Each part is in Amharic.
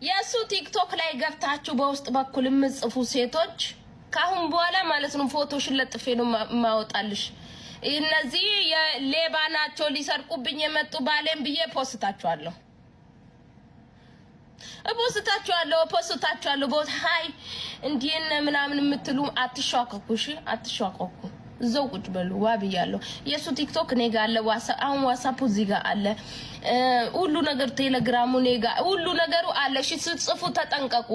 የሱ ቲክቶክ ላይ ገብታችሁ በውስጥ በኩል የምጽፉ ሴቶች ካሁን በኋላ ማለት ነው ፎቶሽን ለጥፌ ነው ማውጣልሽ። እነዚህ የሌባ ናቸው ሊሰርቁብኝ የመጡ ባሌን ብዬ ፖስታችኋለሁ ቦት ሃይ እንዲነ ምናምን የምትሉ አትሻቀቁ። እሺ አትሻቀቁ። እዛው ቁጭ በሉ ዋብያለሁ። የሱ ቲክቶክ እኔ ጋር አለ። አሁን ዋትስአፕ እዚህ ጋር አለ። ሁሉ ነገር ቴሌግራሙ እኔ ጋር ሁሉ ነገሩ አለ። እሺ ስትጽፉ ተጠንቀቁ።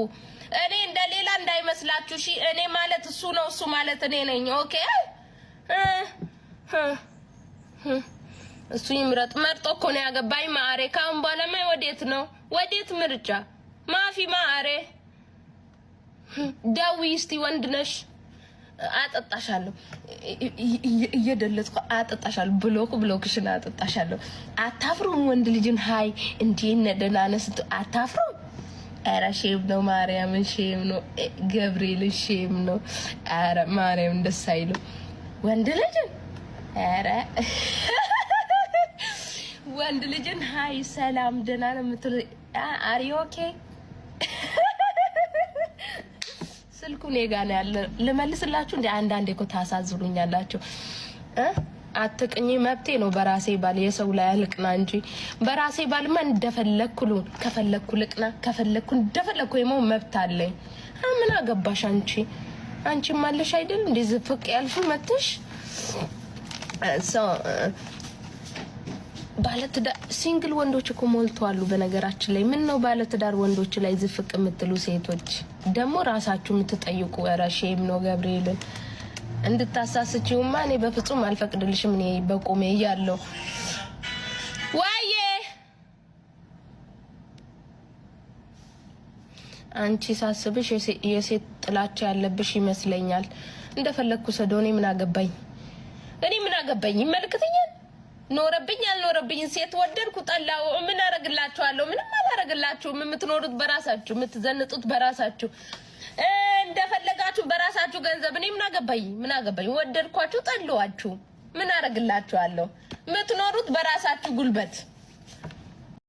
እኔ እንደሌላ እንዳይመስላችሁ። እሺ እኔ ማለት እሱ ነው፣ እሱ ማለት እኔ ነኝ። ኦኬ እሱ ይምረጥ። መርጦ እኮ ነው ያገባኝ ማሬ። ካሁን በኋላማ ወዴት ምርጫ ማፊ ማሬ። ዳዊ እስቲ ወንድ ነሽ አጠጣሻለሁ እየደለጽኩ አጠጣሻለሁ። ብሎክሽን አጠጣሻለሁ። አታፍሩም? ወንድ ልጅን ሃይ እንዴ ነደናነስ አታፍሩም? አረ ሼም ነው ማርያም፣ ሼም ነው ገብርኤል፣ ሼም ነው። አረ ማርያም ደስ አይሉ ወንድ ልጅን አረ ወንድ ልጅን ሃይ ሰላም ደህና ነው የምትሉ አሪ ኦኬ። ስልኩ እኔ ጋር ነው ያለ። ልመልስላችሁ እንደ አንዳንዴ እኮ ታሳዝኑኛላችሁ። አትቅኝ መብቴ ነው በራሴ ባል። የሰው ላይ አልቅና እንጂ በራሴ ባልማ እንደፈለኩ ከፈለኩ ልቅና ከፈለኩ እንደፈለኩ የሞ መብት አለኝ። ምን አገባሽ አንቺ ማለሽ አይደል እንደዚህ ፍቅ ያልፉ መጥሽ ባለትዳር ሲንግል ወንዶች እኮ ሞልተዋል። በነገራችን ላይ ምን ነው ባለትዳር ወንዶች ላይ ዝፍቅ የምትሉ ሴቶች ደግሞ ራሳችሁ የምትጠይቁ ራሼም ነው ገብርኤልን እንድታሳስቺውማ እኔ በፍጹም አልፈቅድልሽም። እኔ በቆሜ ያለው ዋዬ አንቺ ሳስብሽ የሴት ጥላቻ ያለብሽ ይመስለኛል። እንደፈለኩ ሰዶኔ ምን አገባኝ ይመልከተኛል። ኖረብኝ አልኖረብኝ ሴት ወደድኩ ጠላው ምን አረግላችኋለሁ? ምንም አላረግላችሁም። የምትኖሩት በራሳችሁ፣ የምትዘንጡት በራሳችሁ፣ እንደፈለጋችሁ በራሳችሁ ገንዘብ። እኔ ምን አገባኝ? ወደድኳችሁ ጠላዋችሁ ምን አረግላችኋለሁ? የምትኖሩት በራሳችሁ ጉልበት